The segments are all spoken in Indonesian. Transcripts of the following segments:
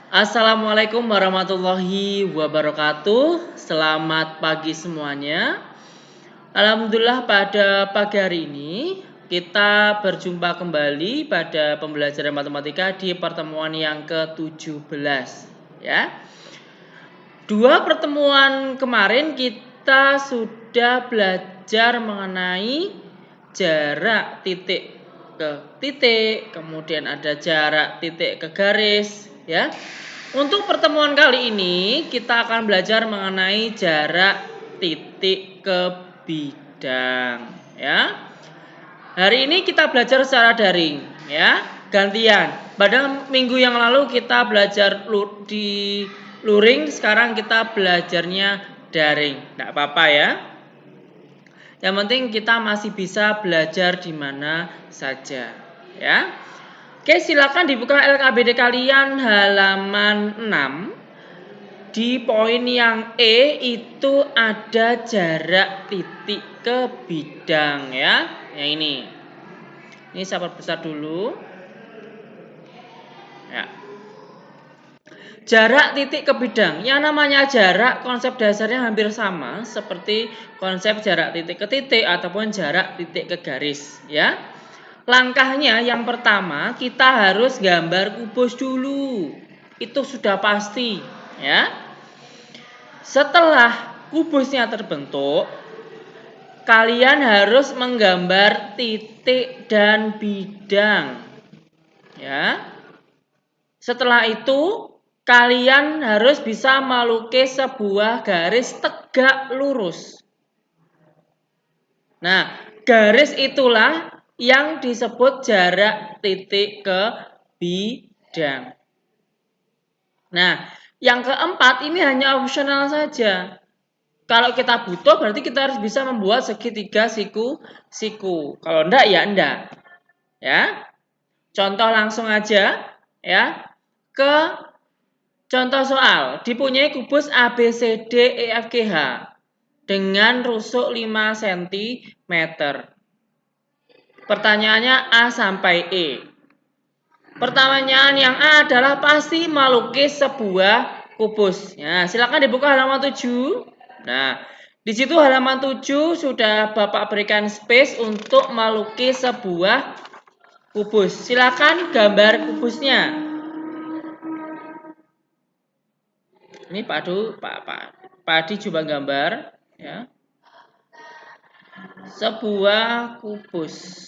Assalamualaikum warahmatullahi wabarakatuh. Selamat pagi semuanya. Alhamdulillah pada pagi hari ini kita berjumpa kembali pada pembelajaran matematika di pertemuan yang ke-17 ya. Dua pertemuan kemarin kita sudah belajar mengenai jarak titik ke titik, kemudian ada jarak titik ke garis ya. Untuk pertemuan kali ini kita akan belajar mengenai jarak titik ke bidang ya. Hari ini kita belajar secara daring ya, gantian. Pada minggu yang lalu kita belajar di luring, sekarang kita belajarnya daring. Tidak apa-apa ya. Yang penting kita masih bisa belajar di mana saja ya. Oke, silakan dibuka LKBD kalian halaman 6. Di poin yang E itu ada jarak titik ke bidang ya. Yang ini. Ini saya perbesar dulu. Ya. Jarak titik ke bidang. Yang namanya jarak, konsep dasarnya hampir sama seperti konsep jarak titik ke titik ataupun jarak titik ke garis ya. Langkahnya yang pertama kita harus gambar kubus dulu. Itu sudah pasti ya. Setelah kubusnya terbentuk, kalian harus menggambar titik dan bidang ya. Setelah itu kalian harus bisa melukis sebuah garis tegak lurus. Nah, garis itulah yang disebut jarak titik ke bidang. Nah, yang keempat ini hanya opsional saja. Kalau kita butuh berarti kita harus bisa membuat segitiga siku-siku. Kalau enggak ya enggak. Ya. Contoh langsung aja ya. Ke contoh soal, dipunyai kubus ABCD EFGH dengan rusuk 5 cm. Pertanyaannya A sampai E. Pertanyaan yang A adalah pasti melukis sebuah kubus. Ya, silakan dibuka halaman 7. Nah, di situ halaman 7 sudah Bapak berikan space untuk melukis sebuah kubus. Silakan gambar kubusnya. Ini Pak Adi coba gambar ya. Sebuah kubus.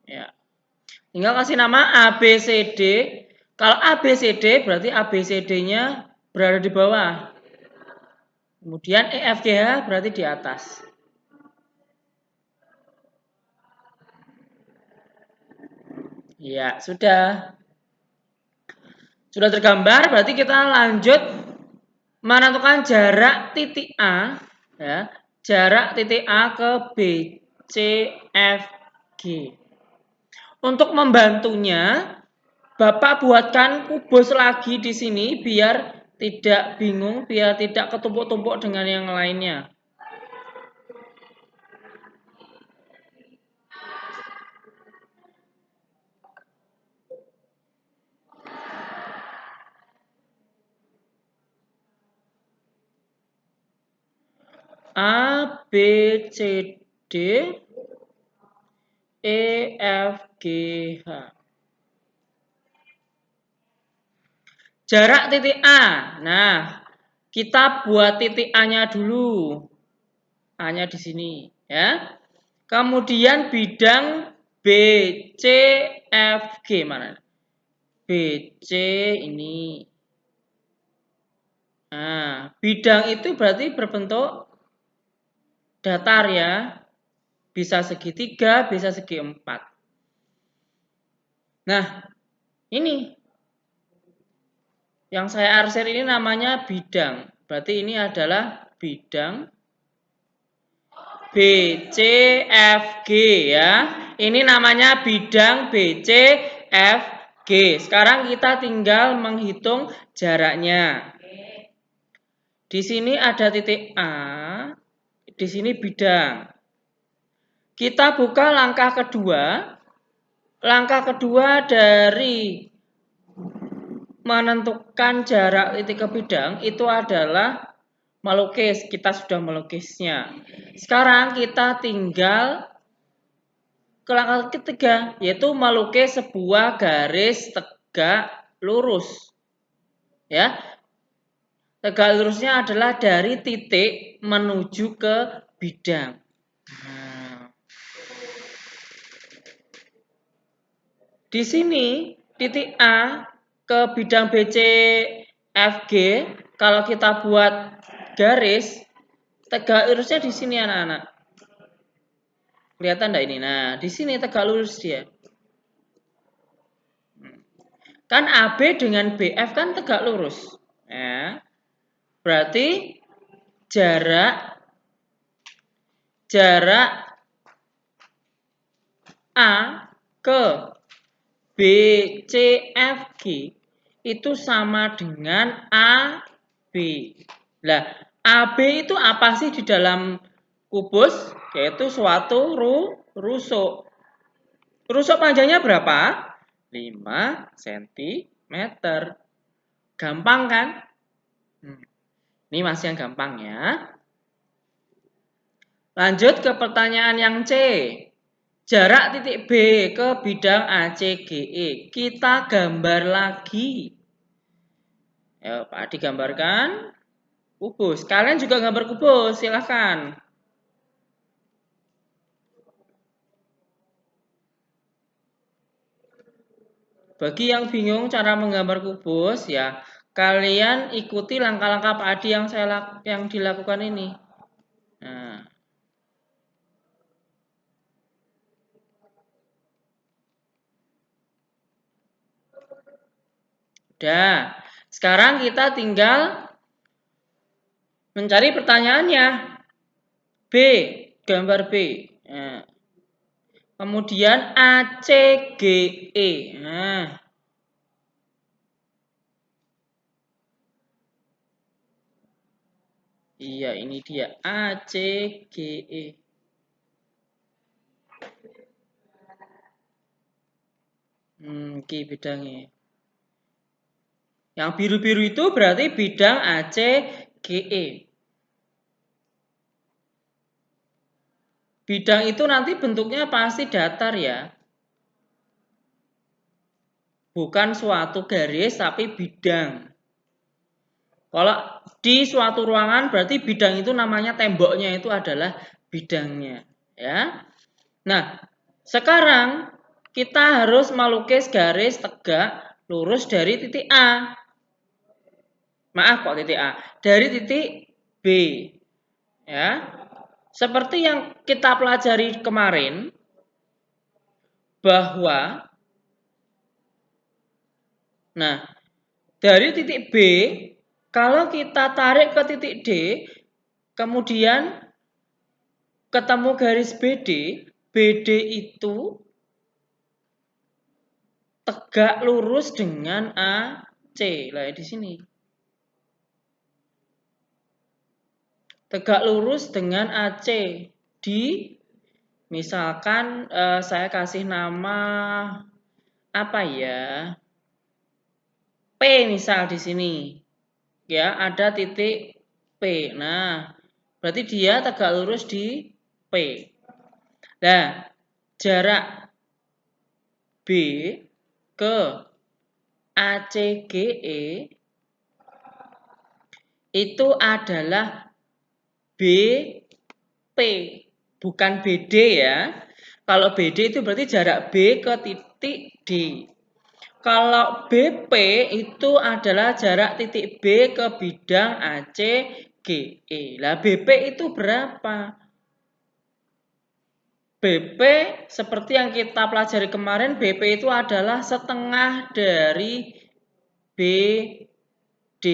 Ya. Tinggal kasih nama ABCD. Kalau ABCD berarti ABCD-nya berada di bawah. Kemudian EFGH berarti di atas. Ya, sudah. Sudah tergambar, berarti kita lanjut menentukan jarak titik A, ya, jarak titik A ke B, C, F, G. Untuk membantunya, Bapak buatkan kubus lagi di sini biar tidak bingung, biar tidak ketumpuk-tumpuk dengan yang lainnya. A, B, C, D, E, F, G, H. Jarak titik A. Nah, kita buat titik A-nya dulu. A-nya di sini, ya. Kemudian bidang B, C, F, G mana? B, C ini. Nah, bidang itu berarti berbentuk datar ya. Bisa segitiga, bisa segi empat. Nah, ini yang saya arsir ini namanya bidang. Berarti ini adalah bidang B, C, F, G ya. Ini namanya bidang B, C, F, G. Sekarang kita tinggal menghitung jaraknya. Di sini ada titik A, di sini bidang. Kita buka langkah kedua. Langkah kedua dari menentukan jarak titik ke bidang itu adalah melukis. Kita sudah melukisnya. Sekarang kita tinggal ke langkah ketiga, yaitu melukis sebuah garis tegak lurus. Ya, tegak lurusnya adalah dari titik menuju ke bidang. Di sini titik A ke bidang BC FG, kalau kita buat garis, tegak lurusnya di sini anak-anak. Kelihatan enggak ini? Nah, di sini tegak lurus dia. Kan AB dengan BF kan tegak lurus. Ya. Berarti jarak A ke BCFG itu sama dengan AB. Nah, AB itu apa sih di dalam kubus? Yaitu suatu rusuk. Rusuk panjangnya berapa? 5 cm. Gampang kan? Ini masih yang gampang ya. Lanjut ke pertanyaan yang C. Jarak titik B ke bidang ACGE. Kita gambar lagi. Ya, Pak digambarkan kubus. Kalian juga gambar kubus, silahkan. Bagi yang bingung cara menggambar kubus, ya kalian ikuti langkah-langkah Pak Adi yang dilakukan ini. Nah. Udah. Sekarang kita tinggal mencari pertanyaannya. B, gambar B. Nah. Kemudian ACGE. Nah. Iya, ini dia ACGE. Oke, bidangnya. Yang biru-biru itu berarti bidang ACGE. Bidang itu nanti bentuknya pasti datar ya. Bukan suatu garis tapi bidang. Kalau di suatu ruangan berarti bidang itu namanya temboknya itu adalah bidangnya, ya. Nah, sekarang kita harus melukis garis tegak lurus dari titik A. Maaf kok titik A, dari titik B. Ya. Seperti yang kita pelajari kemarin bahwa dari titik B kalau kita tarik ke titik D, kemudian ketemu garis BD, BD itu tegak lurus dengan AC. Lah di sini. Tegak lurus dengan AC di misalkan saya kasih nama apa ya? P misal di sini. Ya, ada titik P. Nah, berarti dia tegak lurus di P. Nah, jarak B ke ACGE itu adalah BP, bukan BD ya. Kalau BD itu berarti jarak B ke titik D. Kalau BP itu adalah jarak titik B ke bidang ACGE. Lah BP itu berapa? BP seperti yang kita pelajari kemarin, BP itu adalah setengah dari BD.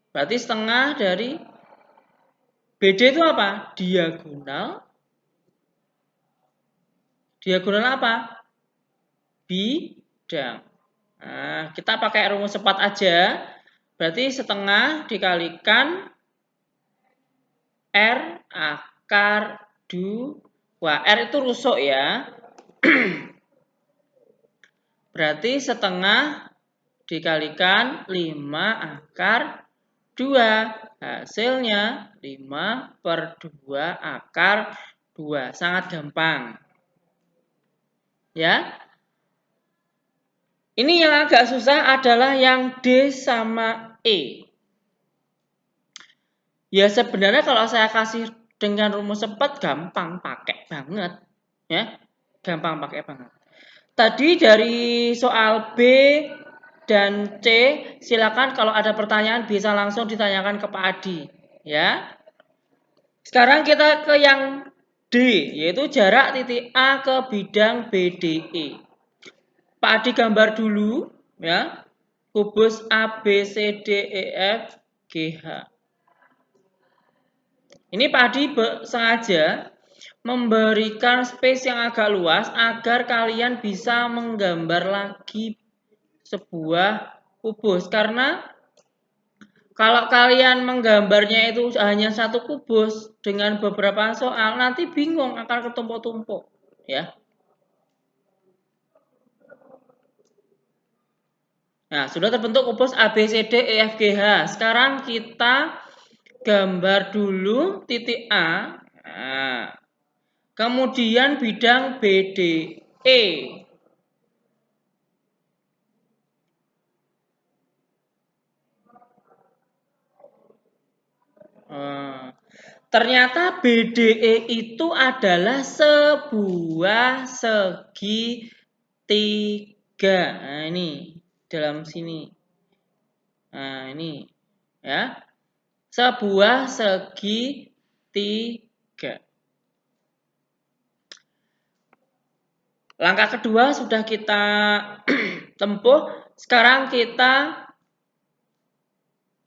Berarti setengah dari BD itu apa? Diagonal. Diagonal apa? Bidang. Nah, kita pakai rumus cepat aja. Berarti setengah dikalikan R akar 2. R itu rusuk ya. Berarti setengah dikalikan 5 akar 2. Hasilnya 5/2 akar 2. Sangat gampang. Ya. Ini yang agak susah adalah yang D sama E. Ya sebenarnya kalau saya kasih dengan rumus cepat gampang pakai banget. Ya. Gampang pakai banget. Tadi dari soal B dan C, silakan kalau ada pertanyaan bisa langsung ditanyakan ke Pak Adi, ya. Sekarang kita ke yang D, yaitu jarak titik A ke bidang BDE. Pak Adi gambar dulu, ya. Kubus A, B, C, D, E, F, G, H. Ini Pak Adi sengaja memberikan space yang agak luas agar kalian bisa menggambar lagi sebuah kubus. Karena kalau kalian menggambarnya itu hanya satu kubus dengan beberapa soal, nanti bingung akan ketumpuk-tumpuk, ya. Nah, sudah terbentuk kubus A, B, C, D, E, F, G, H. Sekarang kita gambar dulu titik A. Nah, kemudian bidang BDE. Ternyata BDE itu adalah sebuah segitiga. Nah, ini dalam sini. Nah, ini ya. Sebuah segitiga. Langkah kedua sudah kita tempuh. Sekarang kita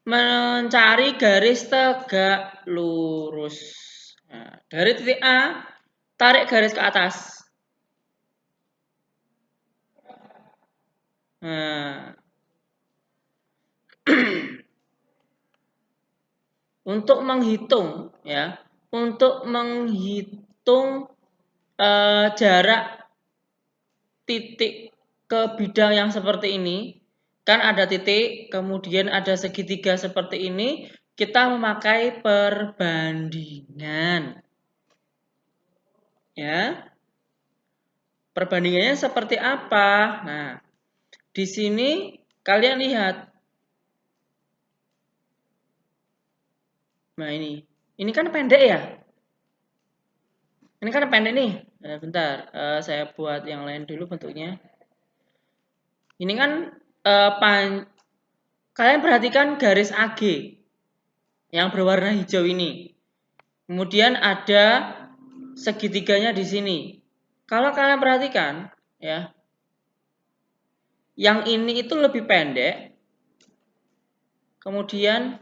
mencari garis tegak lurus. Nah, dari titik A, tarik garis ke atas. Nah, untuk menghitung, ya, untuk menghitung jarak titik ke bidang yang seperti ini, kan ada titik, kemudian ada segitiga seperti ini, kita memakai perbandingan. Ya. Perbandingannya seperti apa? Nah, di sini kalian lihat. Nah, ini kan pendek ya? Ini kan pendek nih. Bentar, saya buat yang lain dulu bentuknya. Ini kan kalian perhatikan garis AG yang berwarna hijau ini. Kemudian ada segitiganya di sini. Kalau kalian perhatikan, ya, yang ini itu lebih pendek. Kemudian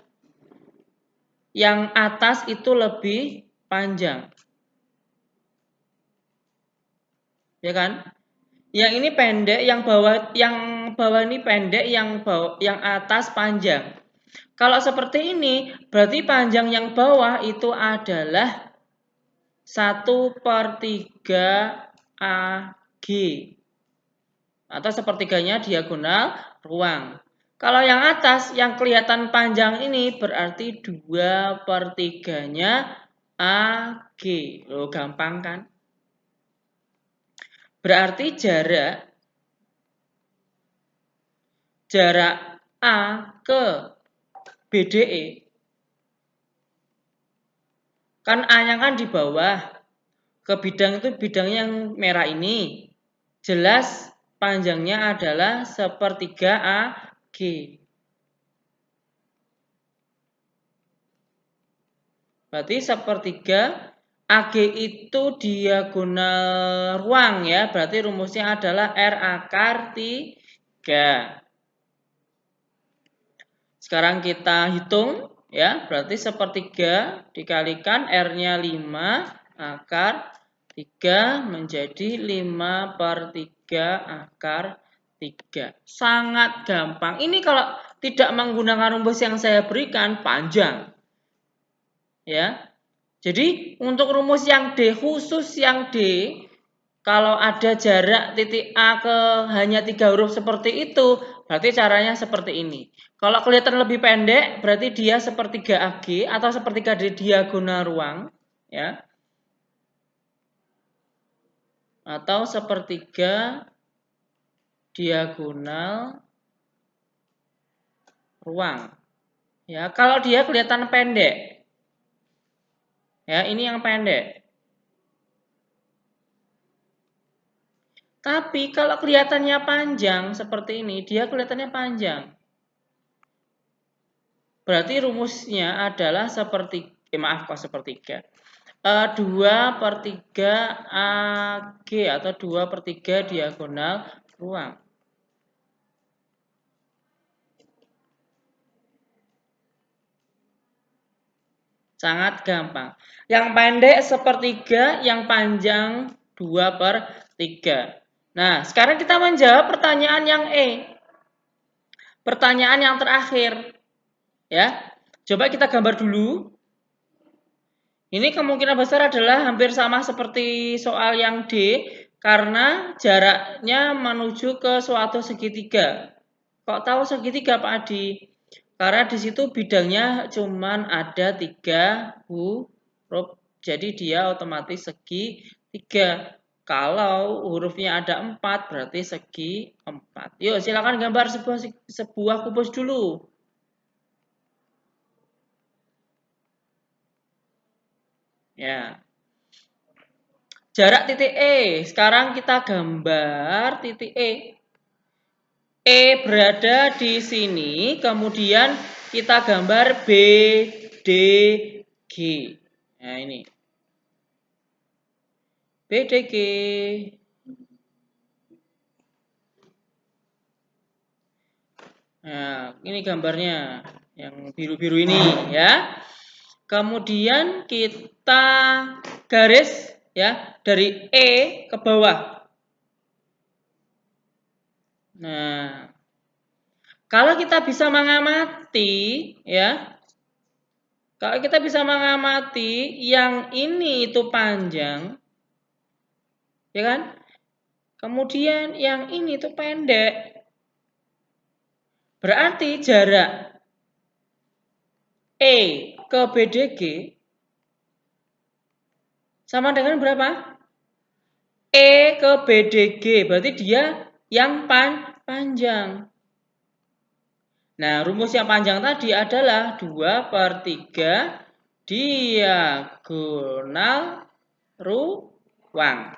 yang atas itu lebih panjang. Ya kan? Yang ini pendek, yang bawah ini pendek, yang atas panjang. Kalau seperti ini, berarti panjang yang bawah itu adalah 1/3 AG. Atau sepertiganya diagonal ruang. Kalau yang atas, yang kelihatan panjang ini berarti 2/3-nya AG. Loh, gampang kan? Berarti jarak A ke BDE kan A-nya kan di bawah. Ke bidang itu bidang yang merah ini. Jelas panjangnya adalah 1/3 AG. Berarti 1/3 AG itu diagonal ruang ya. Berarti rumusnya adalah R akar 3. Sekarang kita hitung ya. Berarti 1/3 dikalikan R-nya 5 akar 3 menjadi 5/3 akar 3. Sangat gampang. Ini kalau tidak menggunakan rumus yang saya berikan panjang. Ya. Jadi untuk rumus yang D, khusus yang D, kalau ada jarak titik A ke hanya 3 huruf seperti itu, berarti caranya seperti ini. Kalau kelihatan lebih pendek, berarti dia sepertiga AG atau sepertiga di diagonal ruang, ya. Atau sepertiga diagonal ruang. Ya, kalau dia kelihatan pendek. Ya, ini yang pendek. Tapi kalau kelihatannya panjang seperti ini, dia kelihatannya panjang. Berarti rumusnya adalah sepertiga. 2/3 AG atau 2/3 diagonal ruang. Sangat gampang. Yang pendek sepertiga, yang panjang 2/3. Nah, sekarang kita menjawab pertanyaan yang E. Pertanyaan yang terakhir. Ya. Coba kita gambar dulu. Ini kemungkinan besar adalah hampir sama seperti soal yang D karena jaraknya menuju ke suatu segitiga. Kok tahu segitiga Pak Adi? Karena di situ bidangnya cuman ada 3 huruf, jadi dia otomatis segitiga. Kalau hurufnya ada 4 berarti segi 4. Yuk silakan gambar sebuah kubus dulu. Ya. Jarak titik E. Sekarang kita gambar titik E. E berada di sini, kemudian kita gambar B, D, G. Nah, ini. B, D, G. Nah, ini gambarnya. Yang biru-biru ini, ya. Kemudian kita garis, ya, dari E ke bawah. Nah, kalau kita bisa mengamati, ya, kalau kita bisa mengamati yang ini itu panjang, ya kan? Kemudian yang ini itu pendek. Berarti jarak E ke BDG sama dengan berapa? E ke BDG, berarti dia yang panjang. Nah, rumus yang panjang tadi adalah 2/3 diagonal ruang.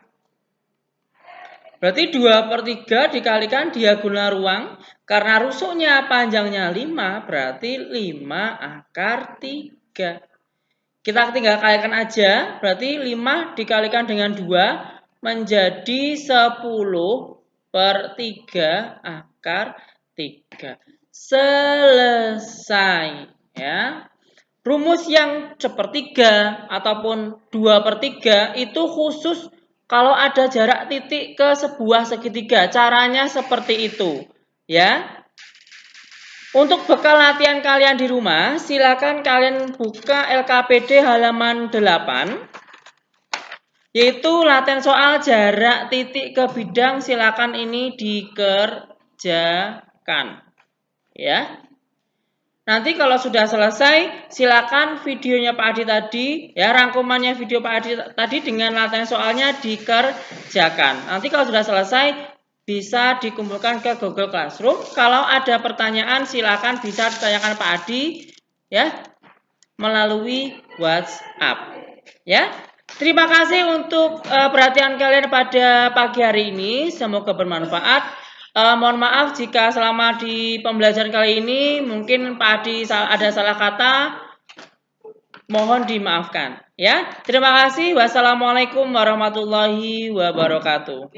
Berarti 2/3 dikalikan diagonal ruang. Karena rusuknya panjangnya 5, berarti 5/3. Kita tinggal kalikan aja, berarti 5 dikalikan dengan 2 menjadi 10/3/3. Selesai, ya. Rumus yang sepertiga ataupun 2/3 itu khusus kalau ada jarak titik ke sebuah segitiga. Caranya seperti itu, ya. Untuk bekal latihan kalian di rumah, silakan kalian buka LKPD halaman 8. Yaitu latihan soal jarak titik ke bidang, silakan ini dikerjakan. Ya. Nanti kalau sudah selesai, silakan videonya Pak Adi tadi, ya, rangkumannya video Pak Adi tadi dengan latihan soalnya dikerjakan. Nanti kalau sudah selesai, bisa dikumpulkan ke Google Classroom. Kalau ada pertanyaan, silakan bisa ditanyakan Pak Adi, ya, melalui WhatsApp. Ya, terima kasih untuk perhatian kalian pada pagi hari ini. Semoga bermanfaat. Mohon maaf jika selama di pembelajaran kali ini mungkin Pak Adi ada salah kata, mohon dimaafkan. Ya, terima kasih. Wassalamualaikum warahmatullahi wabarakatuh.